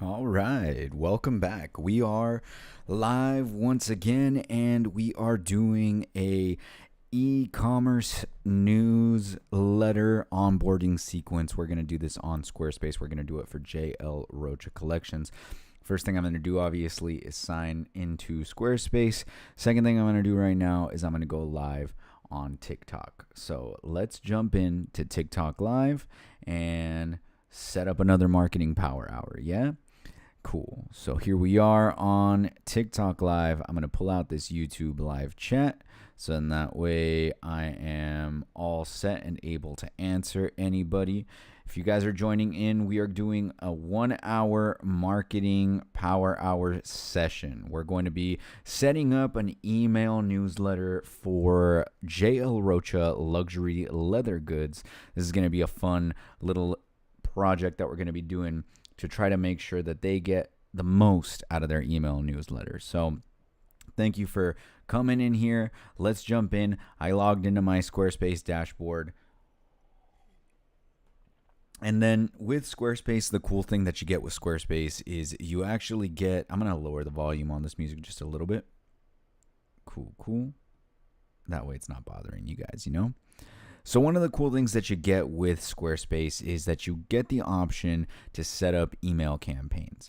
All right, welcome back. We are live once again, and we are doing a e-commerce newsletter onboarding sequence. We're going to do this on Squarespace. We're going to do it for JL Rocha Collections. First thing I'm going to do, obviously, is sign into Squarespace. Second thing I'm going to do right now is I'm going to go live on TikTok. So let's jump into TikTok Live and set up another marketing power hour. Yeah? Cool. So here we are on TikTok Live. I'm going to pull out this YouTube live chat. So in that way I am all set and able to answer anybody. If you guys are joining in, we are doing a 1 hour marketing power hour session. We're going to be setting up an email newsletter for JL Rocha Luxury Leather Goods. This is going to be a fun little project that we're going to be doing to try to make sure that they get the most out of their email newsletter. So thank you for coming in here. Let's jump in. I logged into my Squarespace dashboard. And then with Squarespace, the cool thing that you get with Squarespace is you actually get, I'm going to lower the volume on this music just a little bit. Cool. That way it's not bothering you guys, you know? So one of the cool things that you get with Squarespace is that you get the option to set up email campaigns.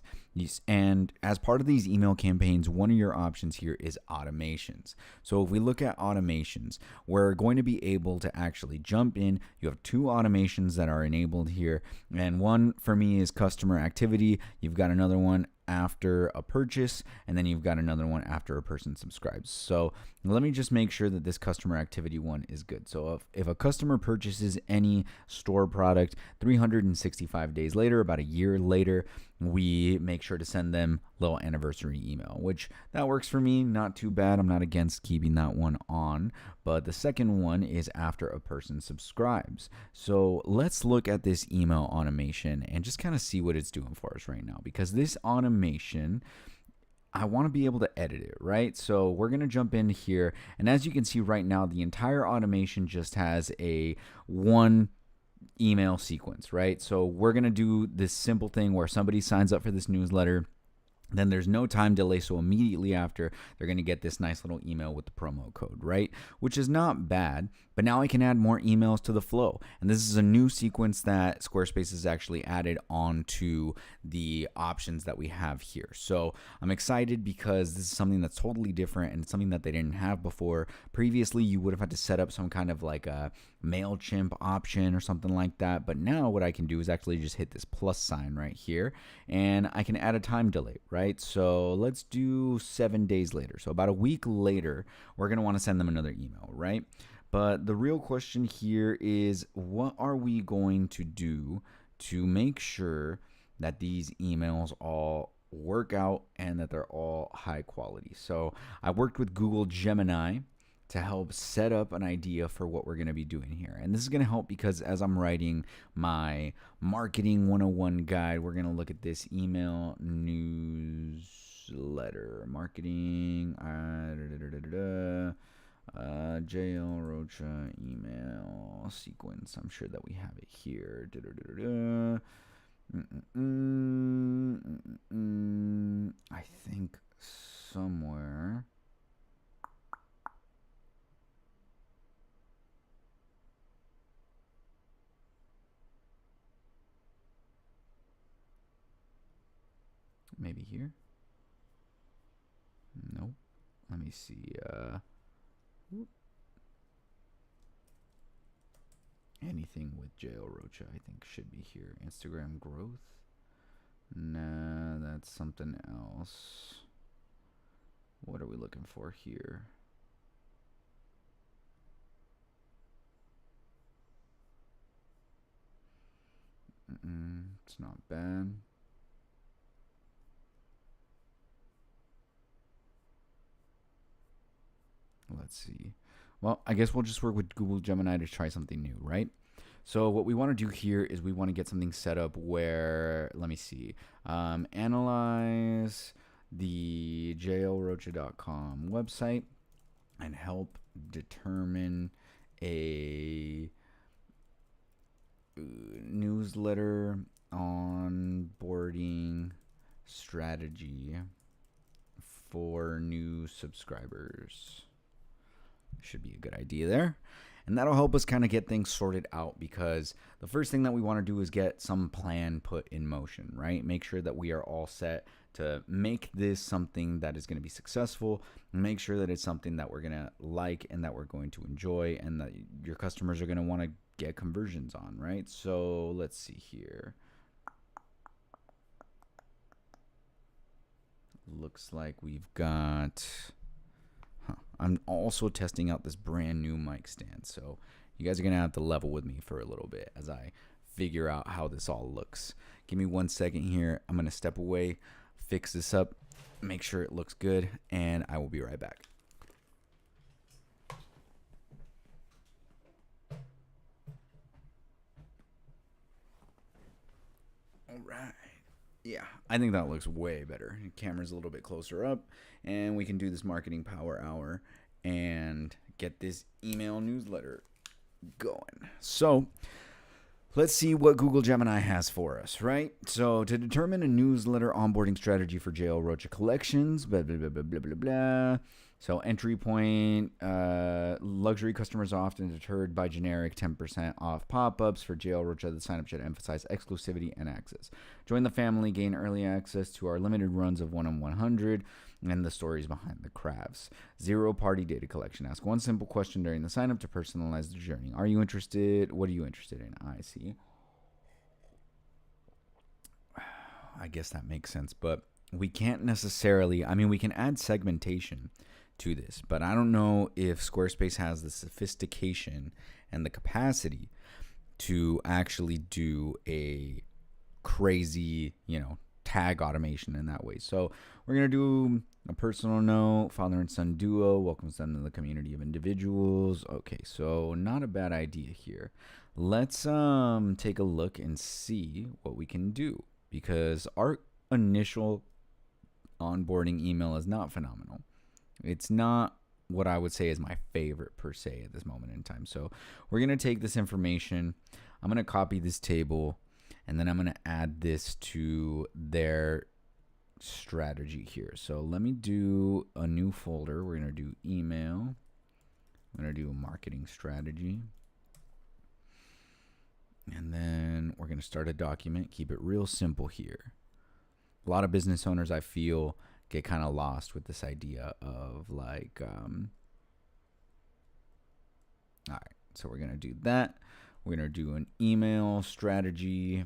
And as part of these email campaigns, one of your options here is automations. So if we look at automations, we're going to be able to actually jump in. You have two automations that are enabled here. And one for me is customer activity. You've got another one after a purchase, and then you've got another one after a person subscribes. So let me just make sure that this customer activity one is good. So if a customer purchases any store product 365 days later, about a year later, we make sure to send them a little anniversary email, which that works for me. Not too bad. I'm not against keeping that one on. But the second one is after a person subscribes. So let's look at this email automation and just kind of see what it's doing for us right now, because this automation, I want to be able to edit it, right? So we're going to jump in here. And as you can see right now, the entire automation just has a one email sequence, right? So we're going to do this simple thing where somebody signs up for this newsletter. Then there's no time delay, so immediately after, they're going to get this nice little email with the promo code, right? Which is not bad, but now I can add more emails to the flow. And this is a new sequence that Squarespace has actually added onto the options that we have here. So I'm excited because this is something that's totally different, and it's something that they didn't have before. Previously, you would have had to set up some kind of like a MailChimp option or something like that. But now what I can do is actually just hit this plus sign right here, and I can add a time delay, right? So let's do 7 days later. So about a week later, we're going to want to send them another email, right? But the real question here is, what are we going to do to make sure that these emails all work out and that they're all high quality? So I worked with Google Gemini to help set up an idea for what we're going to be doing here. And this is going to help because as I'm writing my marketing 101 guide, we're going to look at this email newsletter marketing JL Rocha email sequence. I'm sure that we have it here. I think somewhere. Maybe here? Nope. Let me see. Anything with JL Rocha, I think, should be here. Instagram growth? Nah, that's something else. What are we looking for here? It's not bad. Let's see. Well, I guess we'll just work with Google Gemini to try something new, right? So what we want to do here is we want to get something set up where, let me see, analyze the jlrocha.com website and help determine a newsletter onboarding strategy for new subscribers. Should be a good idea there. And that'll help us kind of get things sorted out, because the first thing that we want to do is get some plan put in motion, right? Make sure that we are all set to make this something that is going to be successful, and make sure that it's something that we're going to like and that we're going to enjoy and that your customers are going to want to get conversions on, right? So let's see here. Looks like we've got... I'm also testing out this brand new mic stand, so you guys are going to have to level with me for a little bit as I figure out how this all looks. Give me 1 second here. I'm going to step away, fix this up, make sure it looks good, and I will be right back. All right. Yeah, I think that looks way better. The camera's a little bit closer up, and we can do this marketing power hour and get this email newsletter going. So let's see what Google Gemini has for us, right? So to determine a newsletter onboarding strategy for JL Rocha collections, blah, blah, blah, blah, blah, blah, blah. So entry point, luxury customers are often deterred by generic 10% off pop-ups. For JL Rocha, the sign-up should emphasize exclusivity and access. Join the family, gain early access to our limited runs of 1 on 100 and the stories behind the crafts. Zero-party data collection. Ask one simple question during the sign-up to personalize the journey. Are you interested? What are you interested in? I see. I guess that makes sense, but we can't necessarily... I mean, we can add segmentation to this, but I don't know if Squarespace has the sophistication and the capacity to actually do a crazy, tag automation in that way. So we're going to do a personal note, father and son duo, welcomes them to the community of individuals. Okay, so not a bad idea here. Let's take a look and see what we can do, because our initial onboarding email is not phenomenal. It's not what I would say is my favorite per se at this moment in time. So we're going to take this information. I'm going to copy this table, and then I'm going to add this to their strategy here. So let me do a new folder. We're going to do email. I'm going to do marketing strategy. And then we're going to start a document. Keep it real simple here. A lot of business owners, I feel, get kind of lost with this idea of like, all right, so we're going to do that. We're going to do an email strategy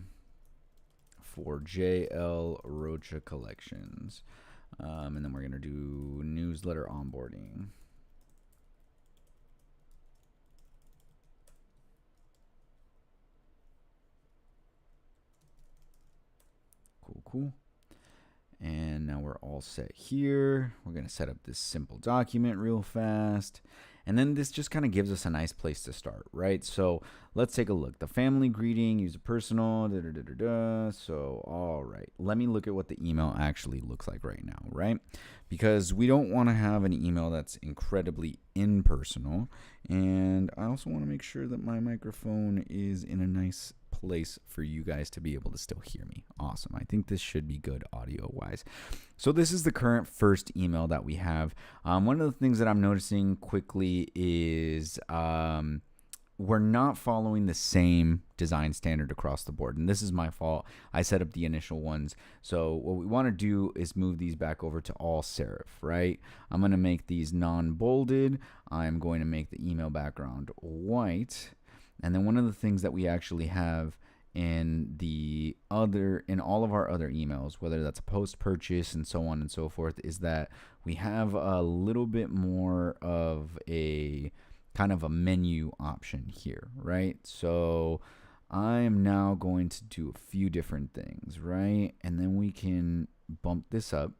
for JL Rocha collections. And then we're going to do newsletter onboarding. Cool. And now we're all set here. We're going to set up this simple document real fast. And then this just kind of gives us a nice place to start, right? So let's take a look. The family greeting, use a personal, So, all right. Let me look at what the email actually looks like right now, right? Because we don't want to have an email that's incredibly impersonal. And I also want to make sure that my microphone is in a nice place for you guys to be able to still hear me. Awesome. I think this should be good audio wise. So this is the current first email that we have. One of the things that I'm noticing quickly is we're not following the same design standard across the board. And this is my fault. I set up the initial ones. So what we want to do is move these back over to all serif, right? I'm going to make these non-bolded. I'm going to make the email background white. And then one of the things that we actually have in all of our other emails, whether that's a post purchase and so on and so forth, is that we have a little bit more of a kind of a menu option here, right? So I am now going to do a few different things, right? And then we can bump this up.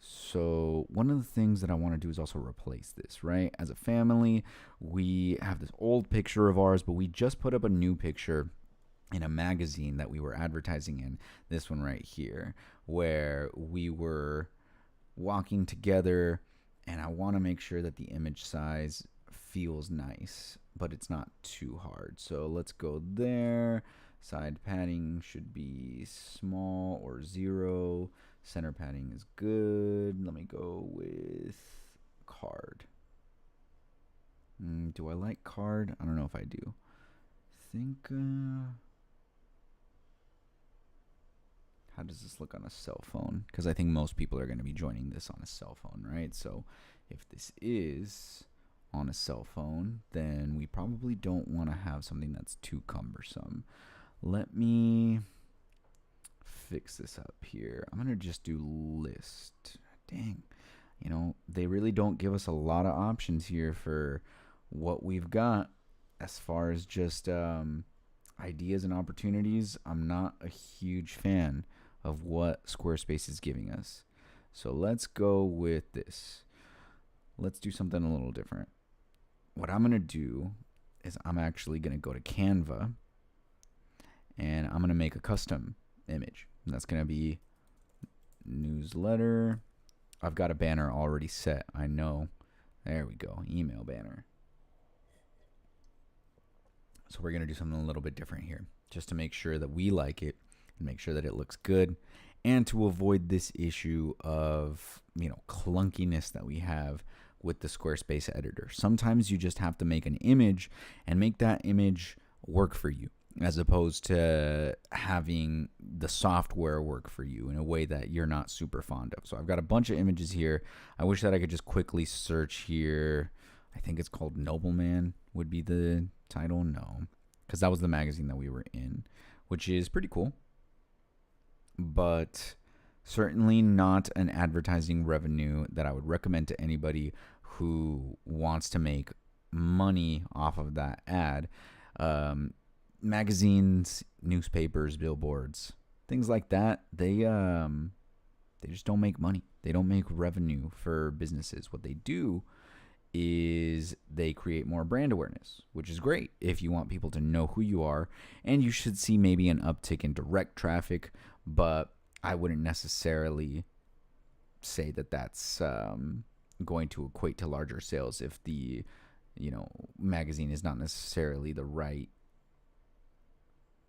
So one of the things that I want to do is also replace this, right? As a family, we have this old picture of ours, but we just put up a new picture in a magazine that we were advertising in, this one right here, where we were walking together, and I want to make sure that the image size feels nice, but it's not too hard. So let's go there, Side padding should be small or 0. Center padding is good. Let me go with card. Do I like card? I don't know if I do. Think, how does this look on a cell phone? Because I think most people are going to be joining this on a cell phone, right? So if this is on a cell phone, then we probably don't want to have something that's too cumbersome. Let me fix this up here. I'm going to just do list. Dang. You know, they really don't give us a lot of options here for what we've got as far as just ideas and opportunities. I'm not a huge fan of what Squarespace is giving us. So let's go with this. Let's do something a little different. What I'm going to do is I'm actually going to go to Canva and I'm going to make a custom image. And that's going to be newsletter. I've got a banner already set. I know. There we go. Email banner. So we're going to do something a little bit different here just to make sure that we like it and make sure that it looks good and to avoid this issue of, clunkiness that we have with the Squarespace editor. Sometimes you just have to make an image and make that image work for you as opposed to having the software work for you in a way that you're not super fond of. So I've got a bunch of images here. I wish that I could just quickly search here. I think it's called Nobleman would be the title. No, because that was the magazine that we were in, which is pretty cool, but certainly not an advertising revenue that I would recommend to anybody who wants to make money off of that ad. Magazines, newspapers, billboards, things like that, they just don't make money. They don't make revenue for businesses. What they do is they create more brand awareness, which is great if you want people to know who you are, and you should see maybe an uptick in direct traffic, but I wouldn't necessarily say that that's going to equate to larger sales if the magazine is not necessarily the right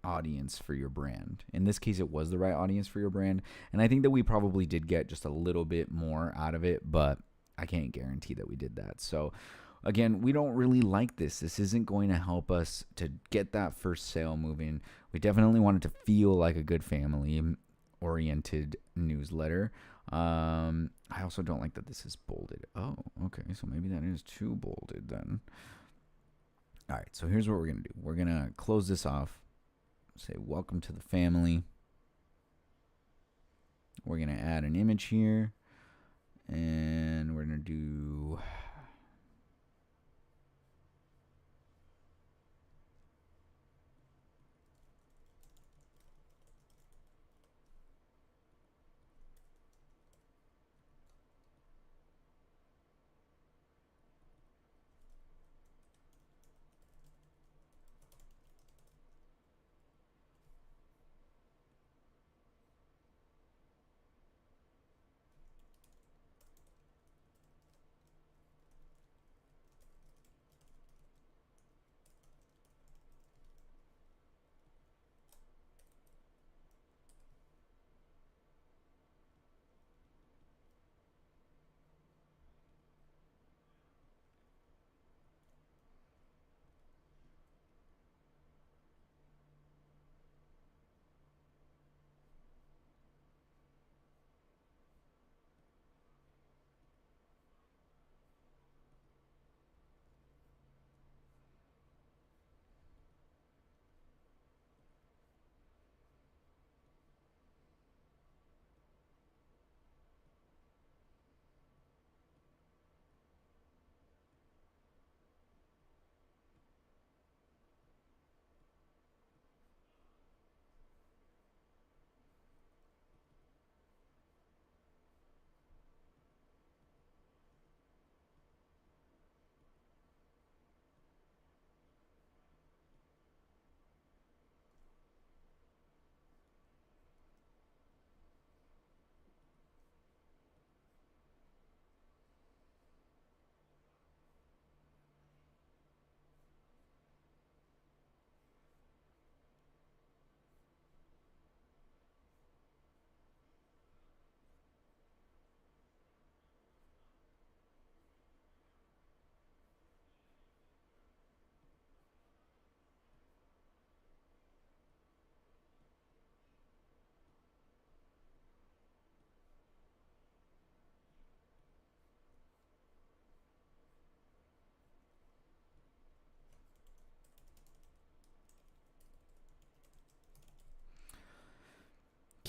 audience for your brand. In this case, it was the right audience for your brand, and I think that we probably did get just a little bit more out of it, but I can't guarantee that we did that. So again, we don't really like this. This isn't going to help us to get that first sale moving. We definitely want it to feel like a good family oriented newsletter. I also don't like that this is bolded. Oh, okay, so maybe that is too bolded then. All right, so here's what we're gonna do. We're gonna close this off, say welcome to the family. We're gonna add an image here, and we're gonna do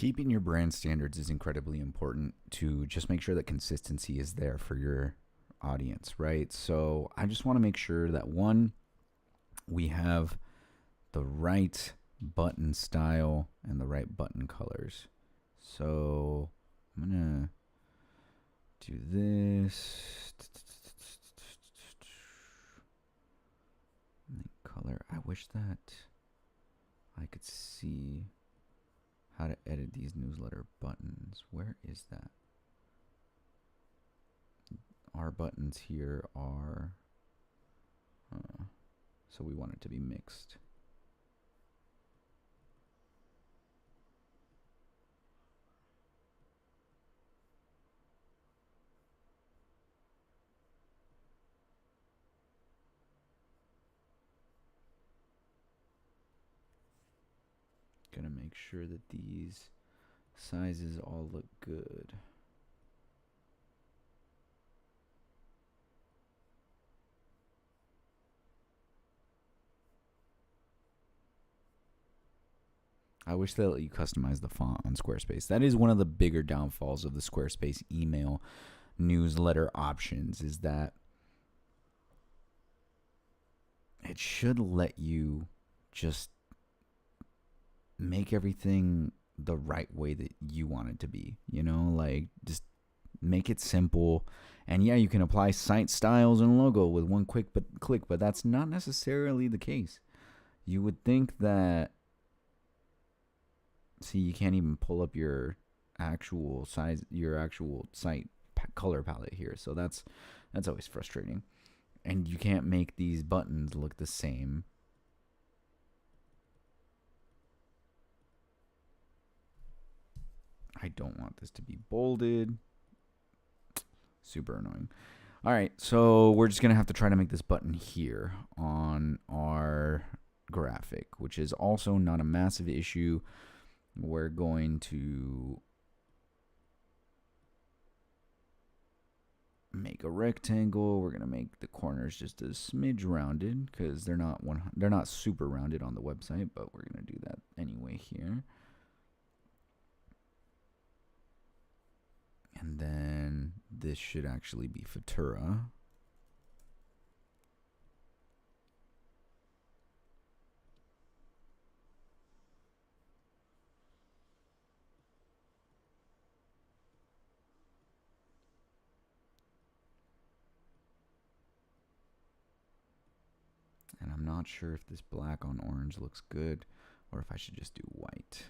keeping your brand standards is incredibly important to just make sure that consistency is there for your audience, right? So I just want to make sure that one, we have the right button style and the right button colors. So I'm gonna do this. Color. I wish that I could see how to edit these newsletter buttons. Where is that? Our buttons here are, so we want it to be mixed. Gonna make sure that these sizes all look good. I wish they let you customize the font on Squarespace. That is one of the bigger downfalls of the Squarespace email newsletter options, is that it should let you just make everything the right way that you want it to be, like just make it simple. And yeah, you can apply site styles and logo with one quick click, but that's not necessarily the case. You would think that, see, you can't even pull up your actual size, your actual site color palette here. So that's always frustrating. And you can't make these buttons look the same. I don't want this to be bolded. Super annoying. All right, so we're just gonna have to try to make this button here on our graphic, which is also not a massive issue. We're going to make a rectangle. We're gonna make the corners just a smidge rounded because they're not super rounded on the website, but we're gonna do that anyway here. And then this should actually be Futura. And I'm not sure if this black on orange looks good or if I should just do white.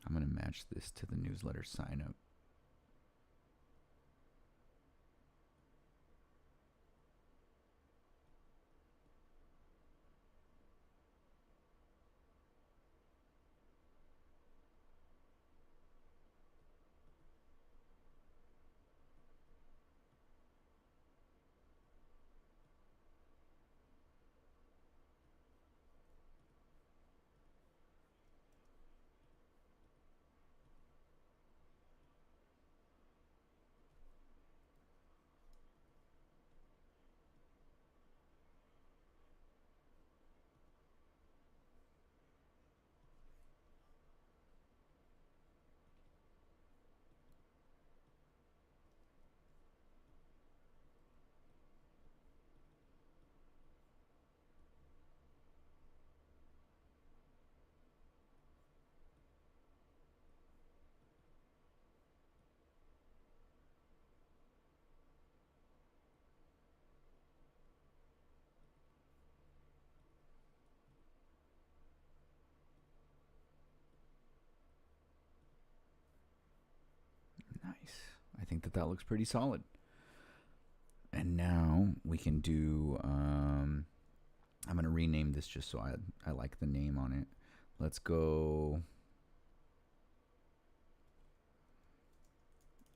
I'm going to match this to the newsletter sign up. I think that looks pretty solid. And now we can do, I'm going to rename this just so I like the name on it. Let's go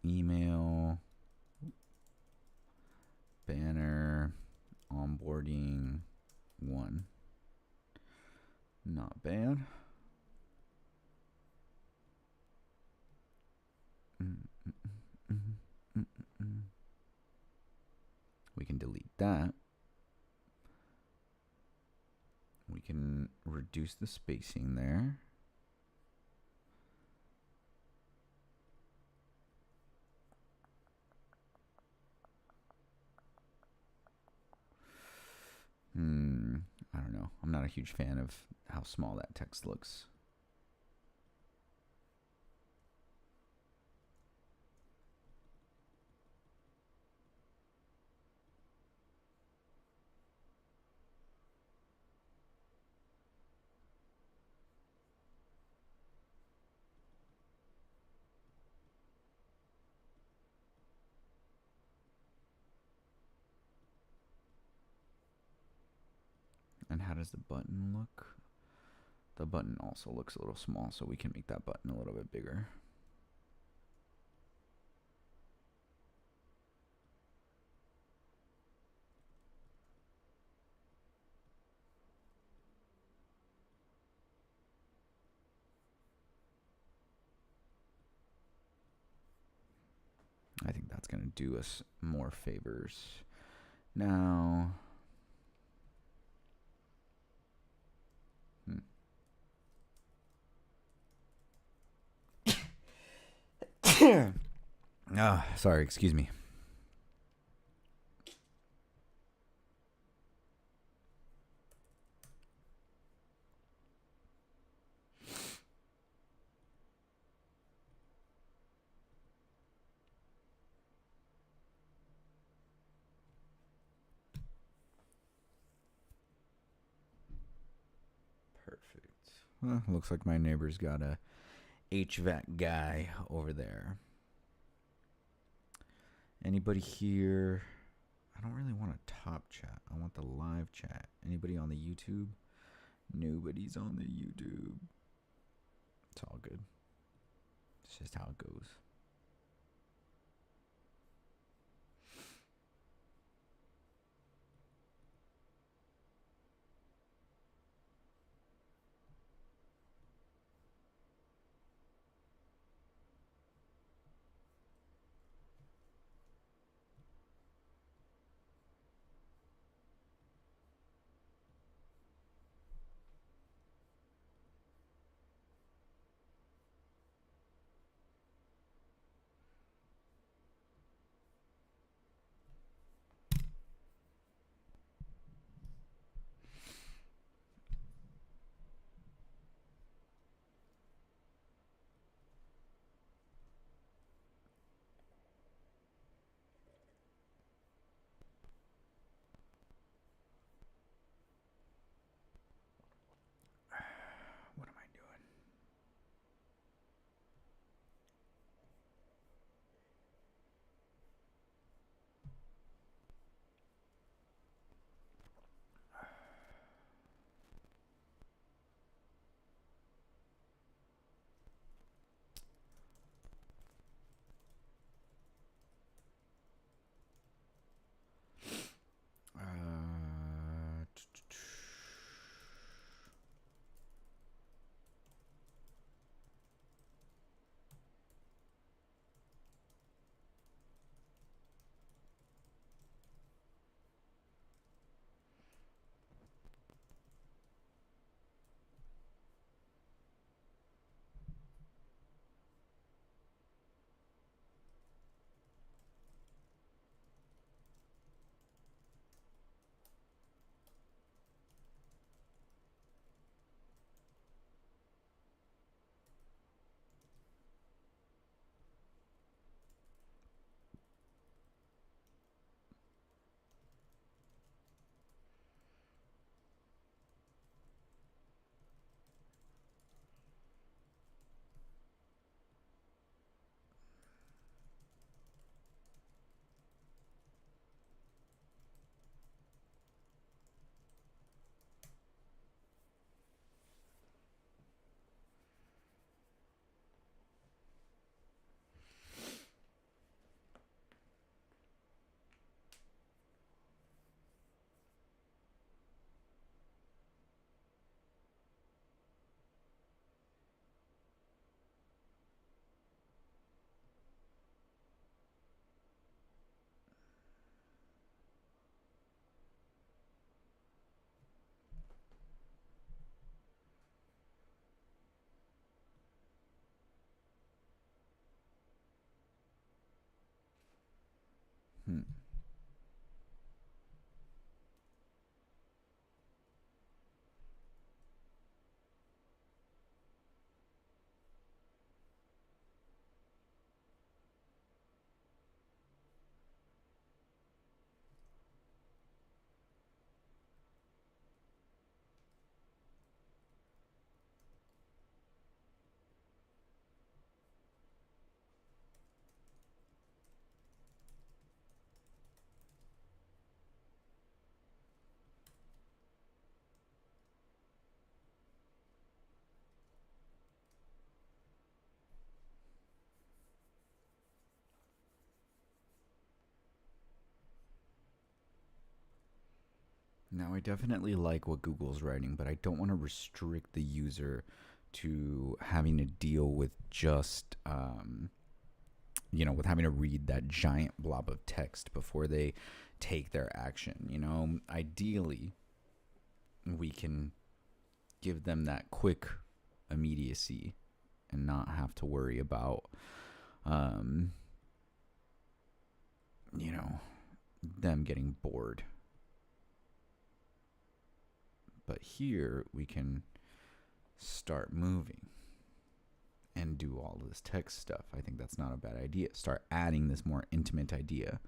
email, banner, onboarding 1. Not bad. We can delete that. We can reduce the spacing there. I don't know. I'm not a huge fan of how small that text looks. And how does the button look? The button also looks a little small, so we can make that button a little bit bigger. I think that's going to do us more favors. Now, sorry, excuse me. Perfect. Well, looks like my neighbor's got a HVAC guy over there. Anybody here? I don't really want a top chat. I want the live chat. Anybody on the YouTube? Nobody's on the YouTube. It's all good. It's just how it goes. Now, I definitely like what Google's writing, but I don't want to restrict the user to having to deal with just, with having to read that giant blob of text before they take their action. Ideally, we can give them that quick immediacy and not have to worry about, um, them getting bored. But here we can start moving and do all this text stuff. I think that's not a bad idea. Start adding this more intimate idea.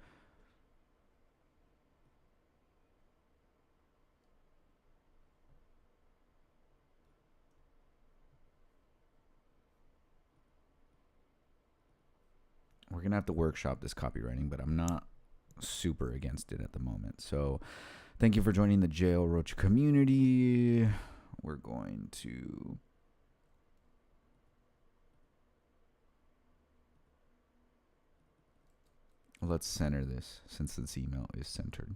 We're going to have to workshop this copywriting, but I'm not super against it at the moment. So thank you for joining the Jail Roach community. We're going to let's center this since this email is centered.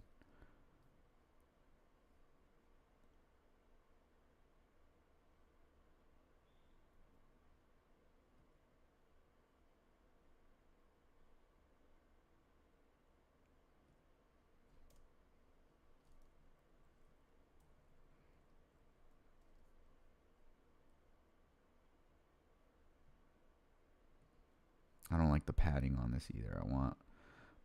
I don't like the padding on this either. I want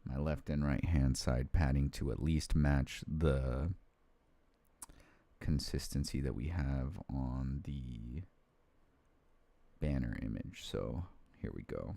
my left and right hand side padding to at least match the consistency that we have on the banner image. So here we go.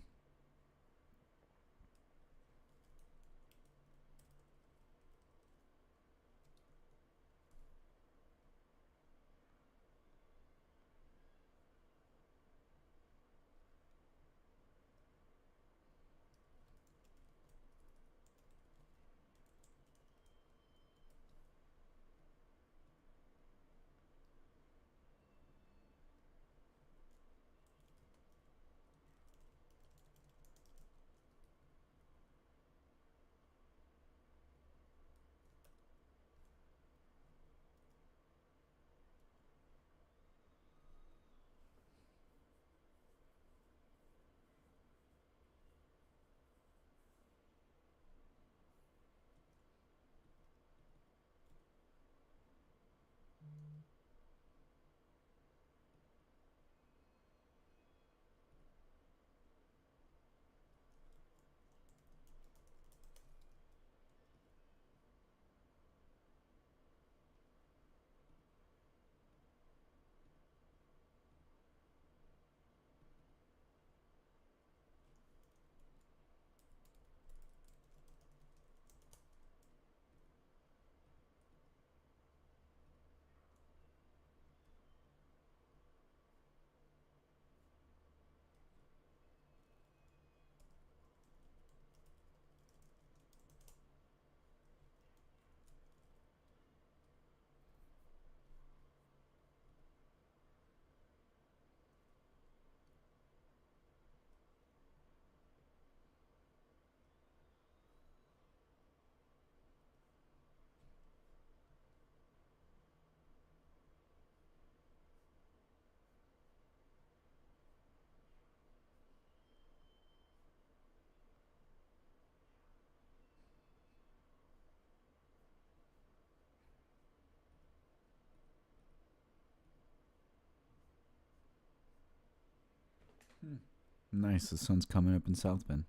Nice. The sun's coming up in South Bend.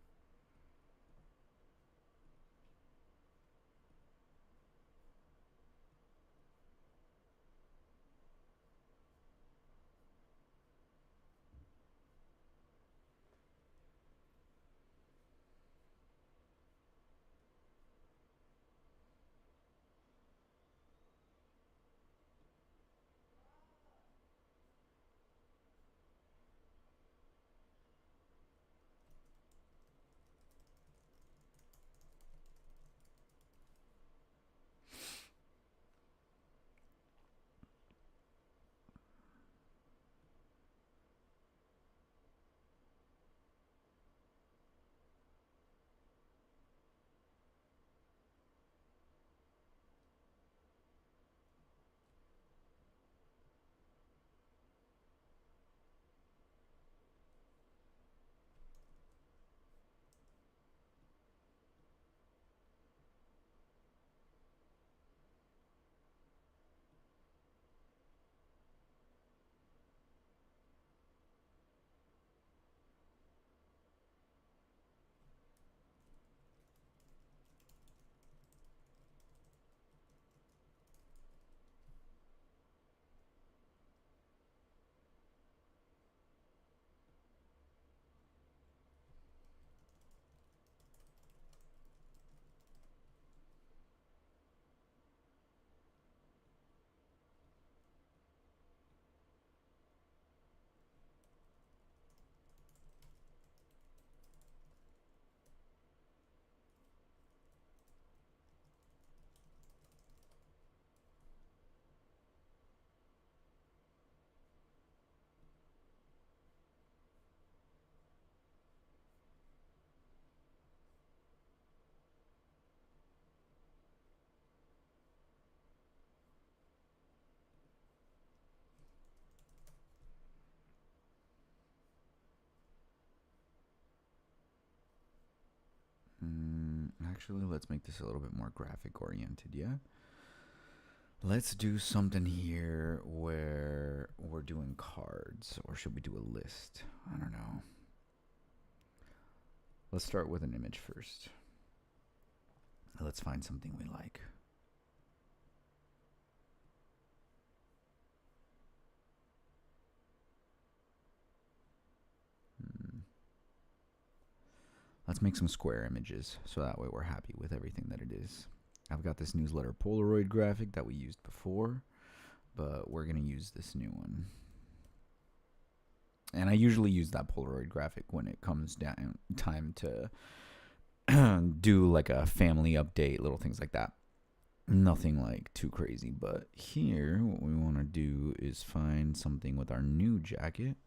Actually, let's make this a little bit more graphic oriented, yeah? Let's do something here where we're doing cards, or should we do a list? I don't know. Let's start with an image first. Let's find something we like. Let's make some square images, so that way we're happy with everything that it is. I've got this newsletter Polaroid graphic that we used before, but we're going to use this new one. And I usually use that Polaroid graphic when it comes down time to do like a family update, little things like that. Nothing like too crazy, but here what we want to do is find something with our new jacket.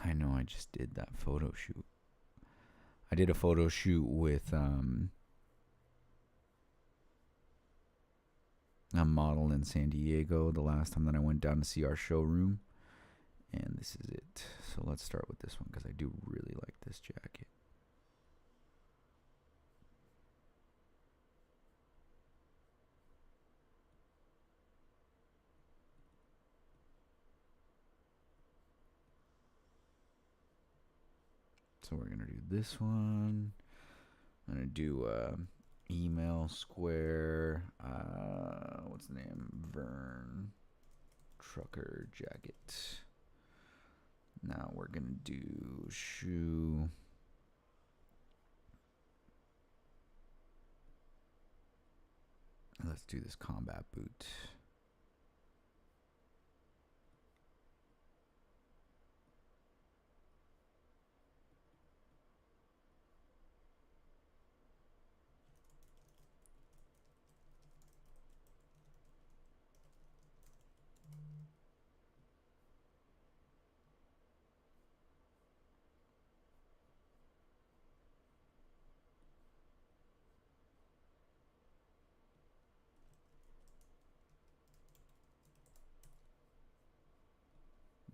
I know I just did that photo shoot. I did a photo shoot with a model in San Diego the last time that I went down to see our showroom. And this is it. So let's start with this one because I do really like this jacket. So we're going to do this one. I'm going to do email square. What's the name? Vern trucker jacket. Now we're going to do shoe. Let's do this combat boot.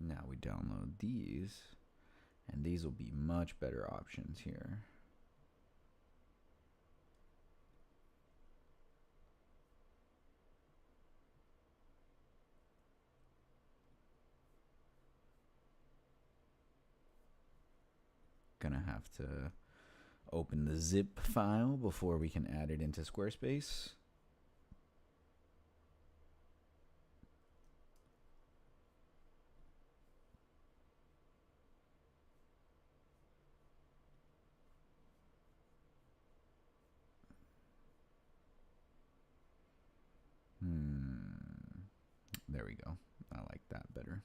Now we download these, and these will be much better options here. Gonna have to open the zip file before we can add it into Squarespace. There we go. I like that better.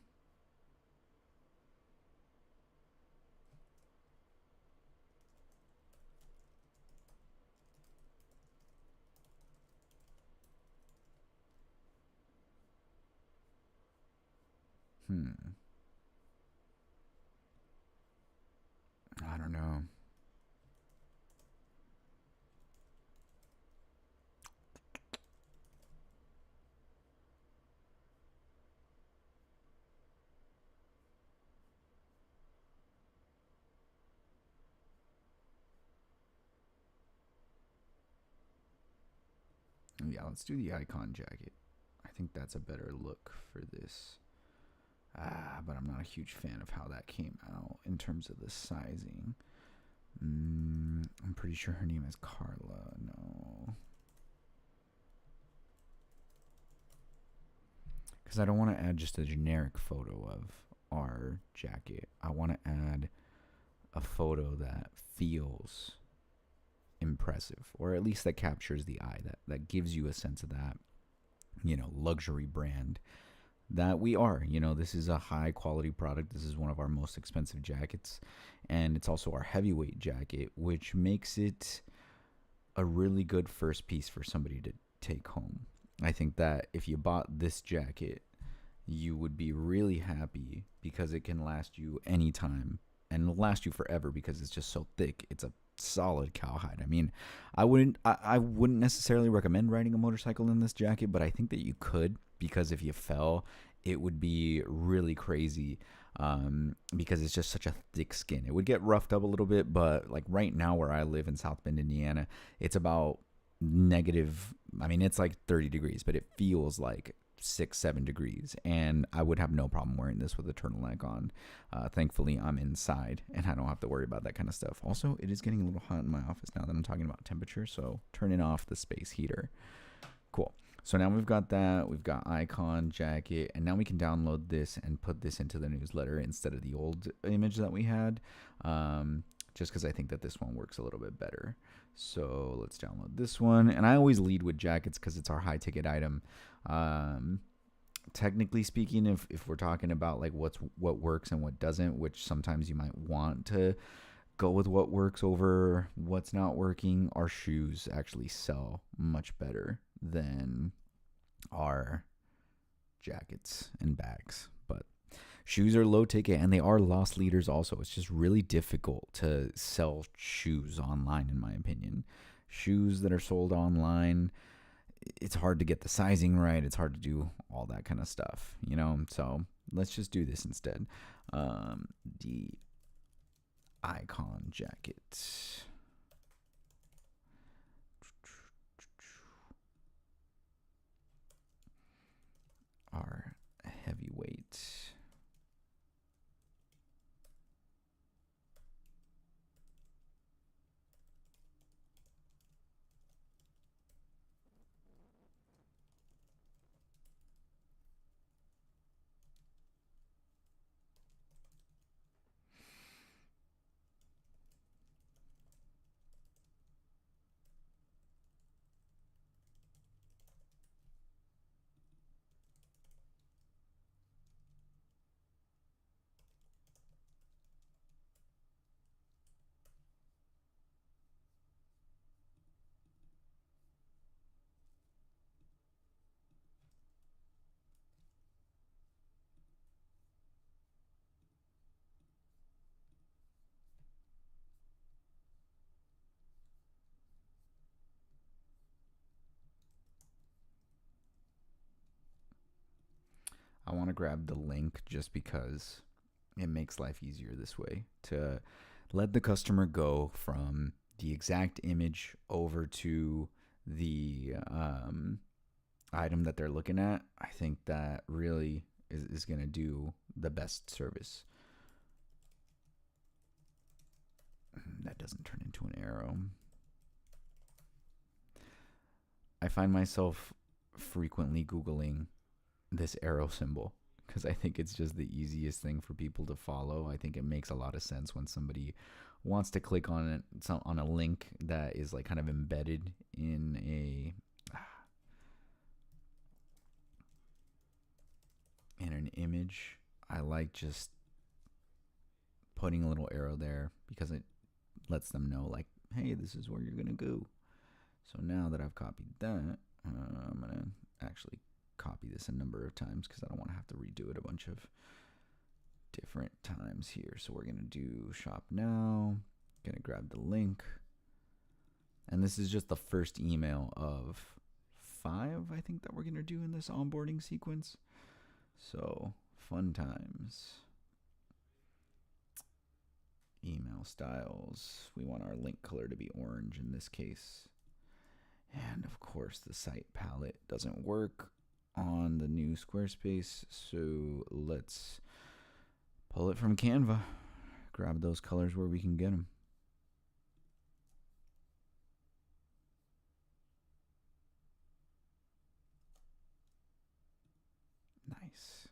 I don't know. Yeah, let's do the icon jacket. I think that's a better look for this. But I'm not a huge fan of how that came out in terms of the sizing. I'm pretty sure her name is Carla. No. Because I don't want to add just a generic photo of our jacket. I want to add a photo that feels impressive, or at least that captures the eye, that gives you a sense of that, luxury brand that we are. This is a high quality product. This is one of our most expensive jackets, and it's also our heavyweight jacket, which makes it a really good first piece for somebody to take home. I think that if you bought this jacket, you would be really happy because it can last you anytime and it'll last you forever because it's just so thick. It's a solid cowhide. I mean, I wouldn't necessarily recommend riding a motorcycle in this jacket, but I think that you could, because if you fell, it would be really crazy. Because it's just such a thick skin. It would get roughed up a little bit, but like right now where I live in South Bend, Indiana, it's about negative. I mean, it's like 30 degrees, but it feels like 6, 7 degrees, and I would have no problem wearing this with a turtleneck on. Thankfully, I'm inside and I don't have to worry about that kind of stuff. Also, it is getting a little hot in my office now that I'm talking about temperature, so turning off the space heater. Cool. So now we've got that. We've got icon, jacket, and now we can download this and put this into the newsletter instead of the old image that we had. Just because I think that this one works a little bit better. So let's download this one. And I always lead with jackets because it's our high ticket item. Technically speaking, if we're talking about like what works and what doesn't, which sometimes you might want to go with what works over what's not working, our shoes actually sell much better than our jackets and bags. But shoes are low ticket and they are loss leaders also. It's just really difficult to sell shoes online, in my opinion. Shoes that are sold online, it's hard to get the sizing right. It's hard to do all that kind of stuff, you know? So let's just do this instead. The icon jacket. Our heavyweight. I want to grab the link just because it makes life easier this way to let the customer go from the exact image over to the item that they're looking at. I think that really is going to do the best service. That doesn't turn into an arrow. I find myself frequently Googling this arrow symbol because I think it's just the easiest thing for people to follow. I think it makes a lot of sense when somebody wants to click on it on a link that is like kind of embedded in an image. I like just putting a little arrow there because it lets them know like, hey, this is where you're gonna go. So now that I've copied that, I'm gonna actually copy this a number of times because I don't want to have to redo it a bunch of different times here. So we're gonna do shop now. Gonna grab the link, and this is just the first email of 5, I think, that we're gonna do in this onboarding sequence. So fun times. Email styles. We want our link color to be orange in this case. And of course the site palette doesn't work on the new Squarespace, so let's pull it from Canva. Grab those colors where we can get them. Nice.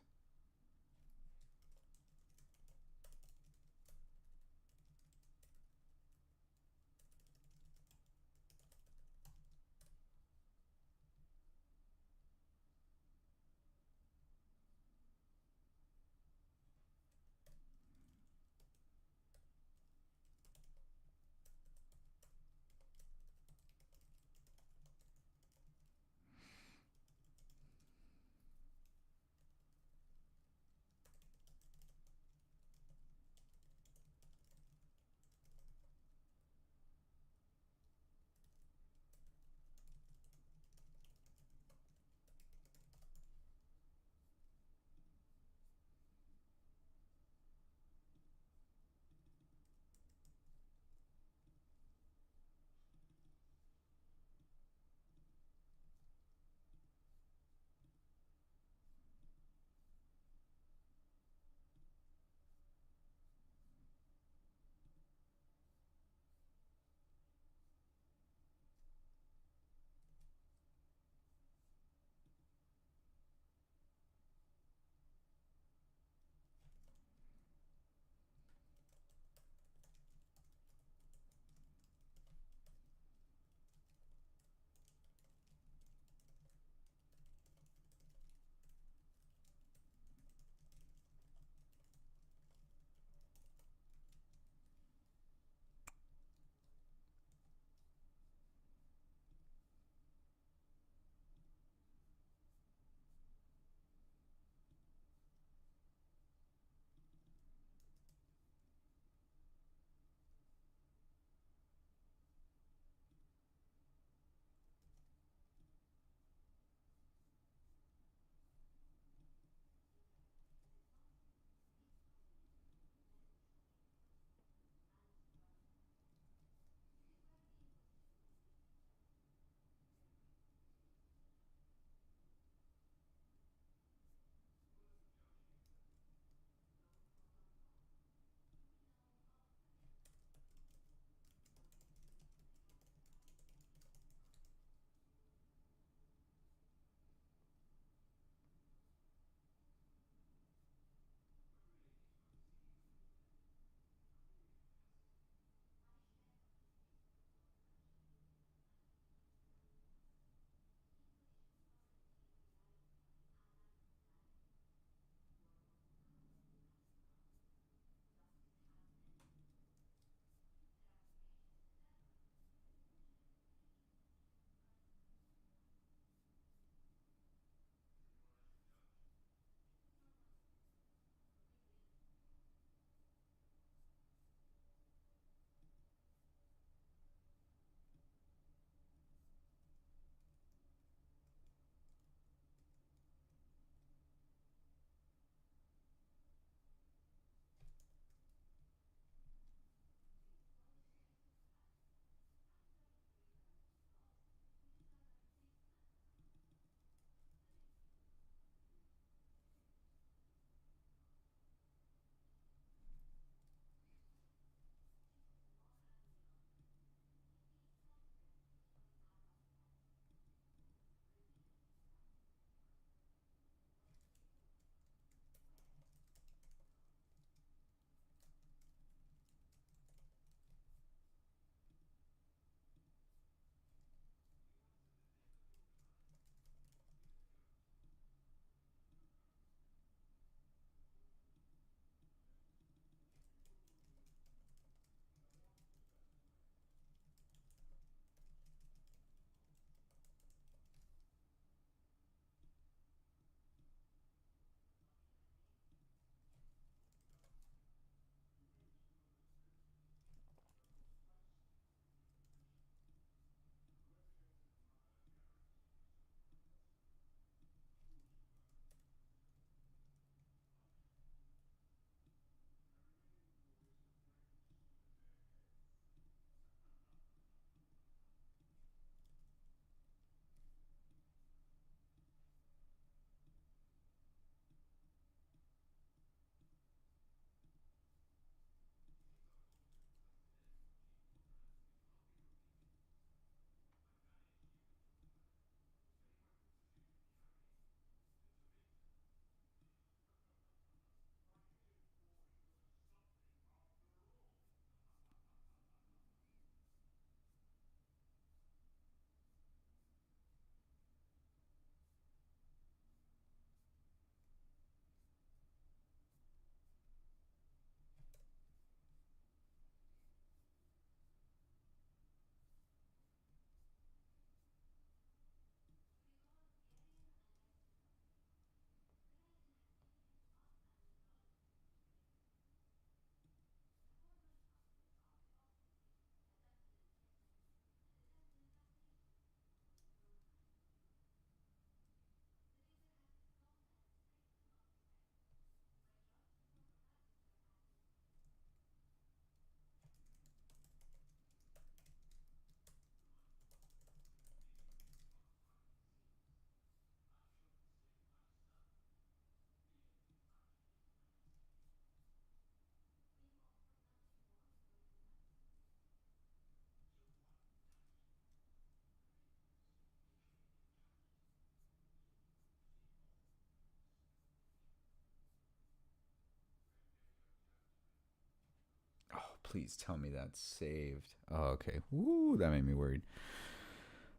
Please tell me that's saved. Oh, okay. Woo, that made me worried.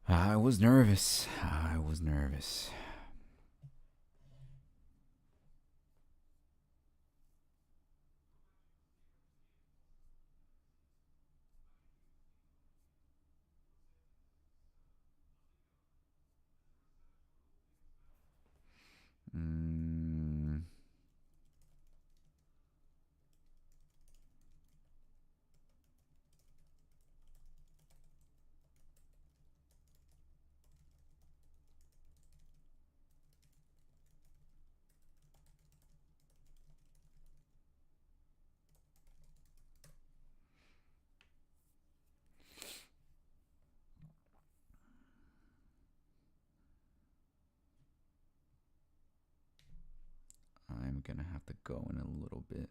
I was nervous. I was nervous. Mm. I'm gonna have to go in a little bit.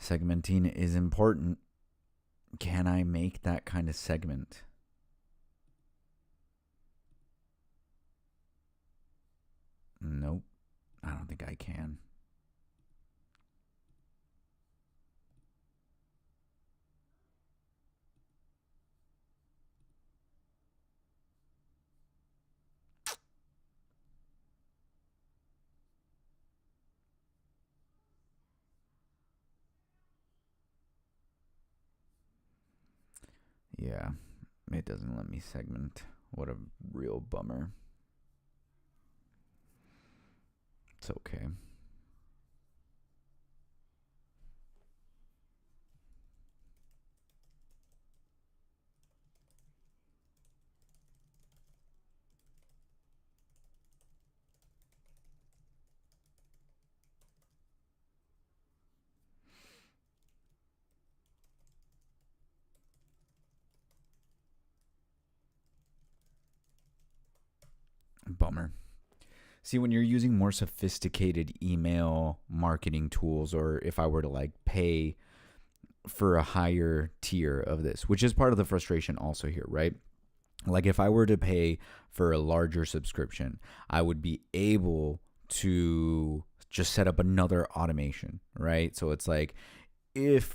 Segmenting is important. Can I make that kind of segment? Nope. I don't think I can. Yeah, it doesn't let me segment. What a real bummer. It's okay. Bummer. See, when you're using more sophisticated email marketing tools, or if I were to like pay for a higher tier of this, which is part of the frustration also here, right? Like if I were to pay for a larger subscription, I would be able to just set up another automation, right? So it's like if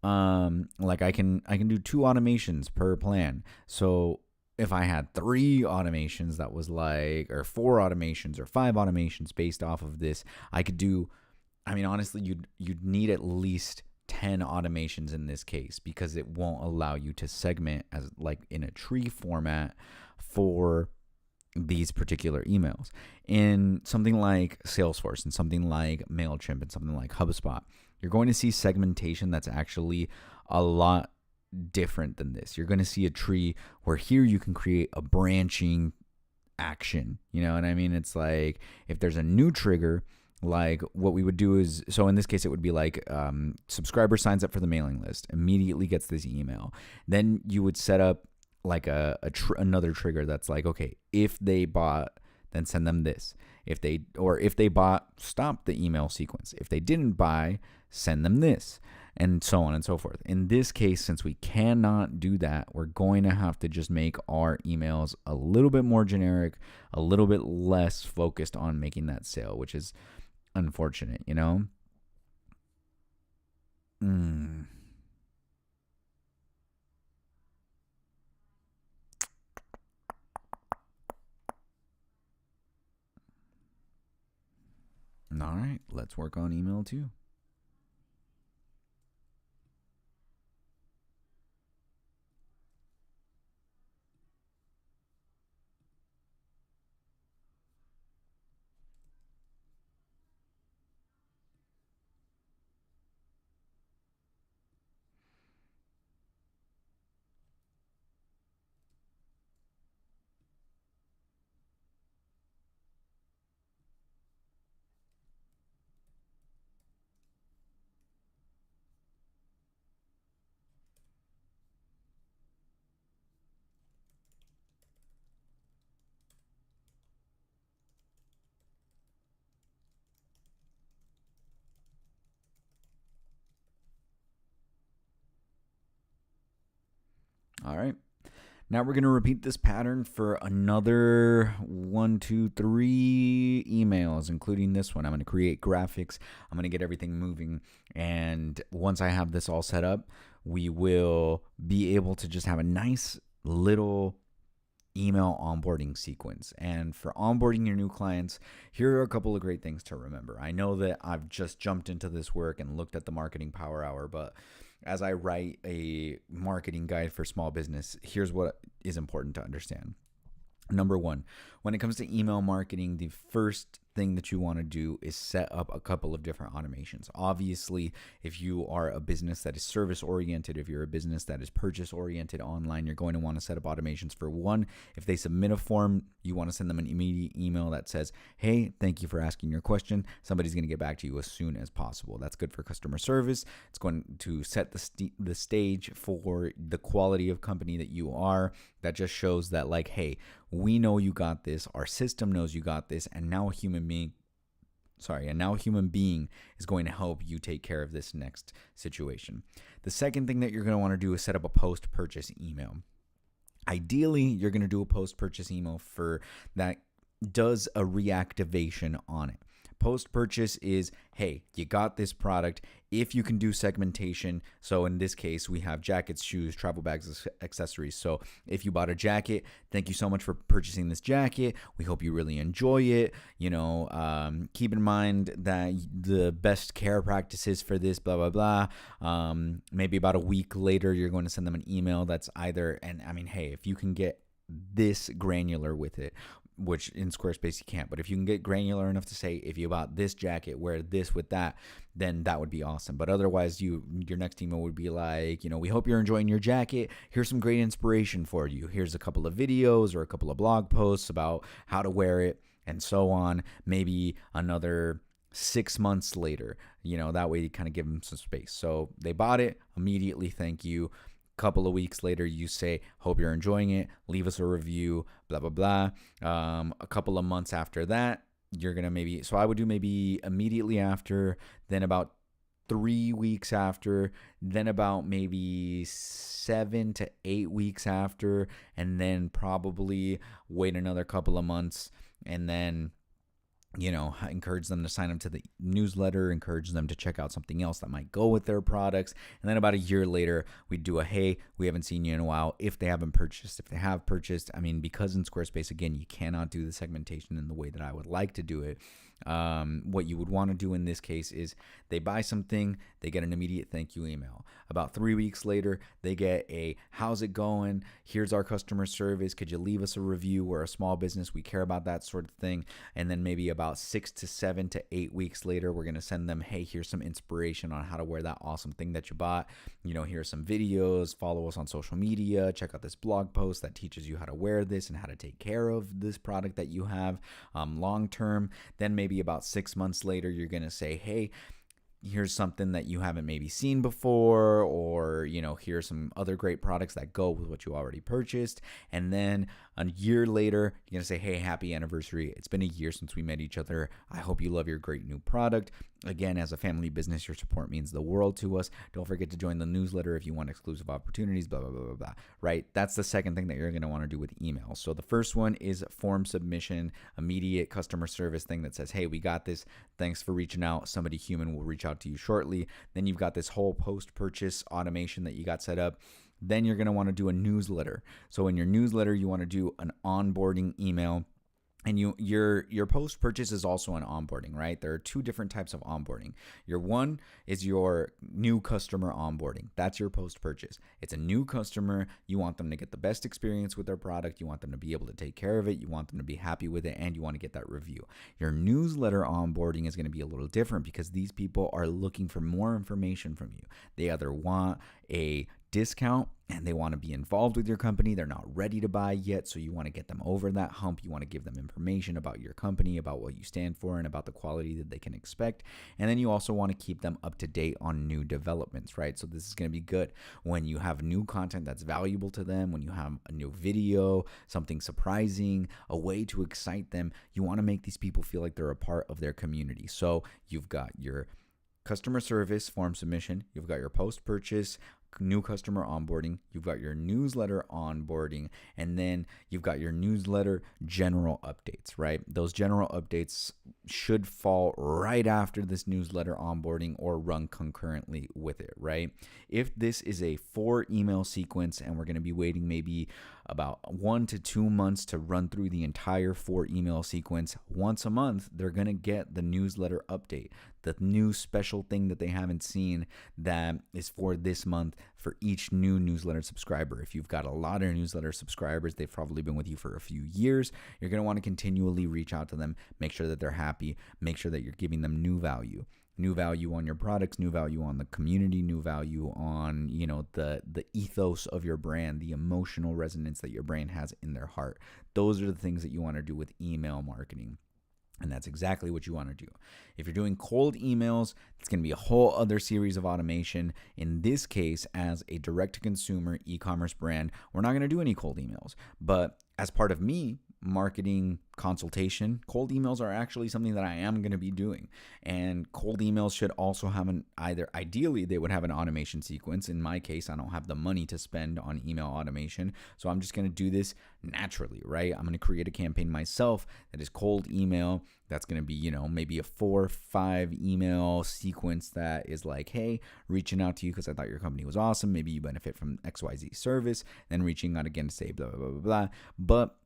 like I can do 2 automations per plan. So if I had 3 automations that was like, or 4 automations or 5 automations based off of this, I could do, I mean, honestly, you'd need at least 10 automations in this case, because it won't allow you to segment as like in a tree format for these particular emails. In something like Salesforce and something like MailChimp and something like HubSpot, you're going to see segmentation that's actually a lot different than this. You're going to see a tree where here you can create a branching action. You know what I mean? It's like if there's a new trigger, like what we would do is, so in this case it would be like subscriber signs up for the mailing list, immediately gets this email. Then you would set up like another trigger that's like, okay, if they bought, then send them this. If they bought, stop the email sequence. If they didn't buy, send them this, and so on and so forth. In this case, since we cannot do that, we're going to have to just make our emails a little bit more generic, a little bit less focused on making that sale, which is unfortunate, you know? All right, let's work on email too. All right. Now we're going to repeat this pattern for another 1, 2, 3 emails, including this one. I'm going to create graphics. I'm going to get everything moving. And once I have this all set up, we will be able to just have a nice little email onboarding sequence. And for onboarding your new clients, here are a couple of great things to remember. I know that I've just jumped into this work and looked at the Marketing Power Hour, but as I write a marketing guide for small business, here's what is important to understand. Number one, when it comes to email marketing, the first thing that you want to do is set up a couple of different automations. Obviously, if you are a business that is service oriented, if you're a business that is purchase oriented online, you're going to want to set up automations. For one, if they submit a form, you want to send them an immediate email that says, hey, thank you for asking your question. Somebody's going to get back to you as soon as possible. That's good for customer service. It's going to set the stage for the quality of company that you are. That just shows that, like, hey, we know you got this. Our system knows you got this. And now a human being is going to help you take care of this next situation. The second thing that you're going to want to do is set up a post-purchase email. Ideally, you're going to do a post-purchase email for that does a reactivation on it. Post-purchase is, hey, you got this product. If you can do segmentation, so in this case, we have jackets, shoes, travel bags, accessories. So if you bought a jacket, thank you so much for purchasing this jacket. We hope you really enjoy it. Keep in mind that the best care practices for this, blah, blah, blah. Maybe about a week later, you're going to send them an email that's either, hey, if you can get this granular with it, which in Squarespace you can't, but if you can get granular enough to say, if you bought this jacket, wear this with that, then that would be awesome. But otherwise, your next email would be like, we hope you're enjoying your jacket. Here's some great inspiration for you. Here's a couple of videos or a couple of blog posts about how to wear it and so on. Maybe another 6 months later, that way you kind of give them some space. So they bought it, immediately thank you. Couple of weeks later, you say, hope you're enjoying it, leave us a review, blah, blah, blah. A couple of months after that, you're going to so I would do maybe immediately after, then about 3 weeks after, then about maybe 7 to 8 weeks after, and then probably wait another couple of months, and then encourage them to sign up to the newsletter, encourage them to check out something else that might go with their products. And then about a year later, we do a, hey, we haven't seen you in a while. If they haven't purchased, if they have purchased, because in Squarespace, again, you cannot do the segmentation in the way that I would like to do it. What you would want to do in this case is they buy something, they get an immediate thank you email. About 3 weeks later, they get a, how's it going? Here's our customer service. Could you leave us a review? We're a small business. We care about that sort of thing. And then maybe about 6 to 7 to 8 weeks later, we're going to send them, hey, here's some inspiration on how to wear that awesome thing that you bought. Here's some videos, follow us on social media, check out this blog post that teaches you how to wear this and how to take care of this product that you have long term. Then maybe about 6 months later, you're going to say, hey, here's something that you haven't maybe seen before, or, here's some other great products that go with what you already purchased. And then a year later, you're going to say, hey, happy anniversary. It's been a year since we met each other. I hope you love your great new product. Again, as a family business, your support means the world to us. Don't forget to join the newsletter if you want exclusive opportunities, blah, blah, blah, blah, blah, right? That's the second thing that you're going to want to do with email. So the first one is form submission, immediate customer service thing that says, hey, we got this. Thanks for reaching out. Somebody human will reach out to you shortly. Then you've got this whole post-purchase automation that you got set up. Then you're going to want to do a newsletter. So in your newsletter, you want to do an onboarding email. And your post-purchase is also an onboarding, right? There are two different types of onboarding. Your one is your new customer onboarding. That's your post-purchase. It's a new customer. You want them to get the best experience with their product. You want them to be able to take care of it. You want them to be happy with it, and you want to get that review. Your newsletter onboarding is going to be a little different because these people are looking for more information from you. They either want a discount and they want to be involved with your company. They're not ready to buy yet, so you want to get them over that hump. You want to give them information about your company, about what you stand for, and about the quality that they can expect. And then you also want to keep them up to date on new developments, right? So this is going to be good when you have new content that's valuable to them, when you have a new video, something surprising, a way to excite them. You want to make these people feel like they're a part of their community. So you've got your customer service form submission, you've got your post-purchase new customer onboarding, you've got your newsletter onboarding, and then you've got your newsletter general updates, right? Those general updates should fall right after this newsletter onboarding or run concurrently with it, right? If this is a 4 email sequence and we're going to be waiting maybe about 1 to 2 months to run through the entire 4 email sequence, once a month, they're going to get the newsletter update, the new special thing that they haven't seen that is for this month for each new newsletter subscriber. If you've got a lot of newsletter subscribers, they've probably been with you for a few years, you're going to want to continually reach out to them, make sure that they're happy, make sure that you're giving them new value on your products, new value on the community, new value on, you know, the ethos of your brand, the emotional resonance that your brand has in their heart. Those are the things that you want to do with email marketing. And that's exactly what you want to do. If you're doing cold emails, it's going to be a whole other series of automation. In this case, as a direct-to-consumer e-commerce brand, we're not going to do any cold emails. But as part of me marketing consultation, cold emails are actually something that I am going to be doing. And cold emails should also have ideally they would have an automation sequence. In my case, I don't have the money to spend on email automation, so I'm just going to do this naturally, right? I'm going to create a campaign myself that is cold email. That's going to be, you know, maybe a 4 or 5 email sequence that is like, hey, reaching out to you because I thought your company was awesome. Maybe you benefit from XYZ service, then reaching out again to say blah, blah, blah, blah. But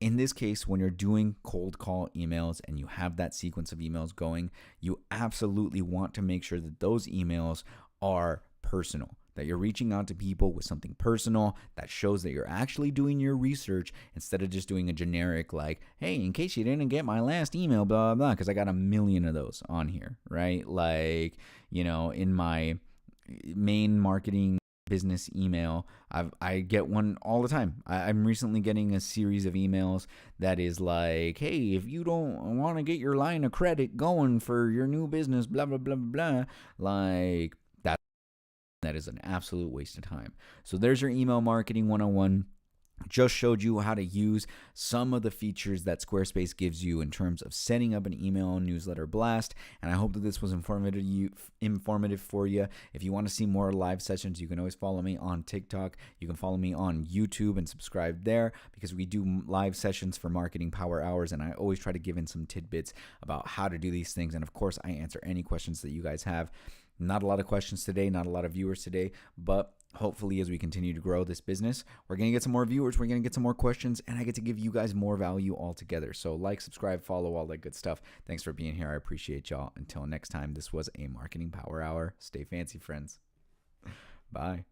in this case, when you're doing cold call emails and you have that sequence of emails going, you absolutely want to make sure that those emails are personal, that you're reaching out to people with something personal that shows that you're actually doing your research instead of just doing a generic like, hey, in case you didn't get my last email, blah, blah, blah, because I got a million of those on here, right? Like, you know, in my main marketing business email, I get one all the time. I'm recently getting a series of emails that is like, hey, if you don't want to get your line of credit going for your new business, blah, blah, blah, blah, like that is an absolute waste of time. So there's your email marketing 101. Just showed you how to use some of the features that Squarespace gives you in terms of setting up an email newsletter blast. And I hope that this was informative for you. If you want to see more live sessions, you can always follow me on TikTok. You can follow me on YouTube and subscribe there because we do live sessions for Marketing Power Hours. And I always try to give in some tidbits about how to do these things. And of course, I answer any questions that you guys have. Not a lot of questions today, not a lot of viewers today, but hopefully as we continue to grow this business, we're going to get some more viewers, we're going to get some more questions, and I get to give you guys more value altogether. So like, subscribe, follow, all that good stuff. Thanks for being here. I appreciate y'all. Until next time, this was a Marketing Power Hour. Stay fancy, friends. Bye.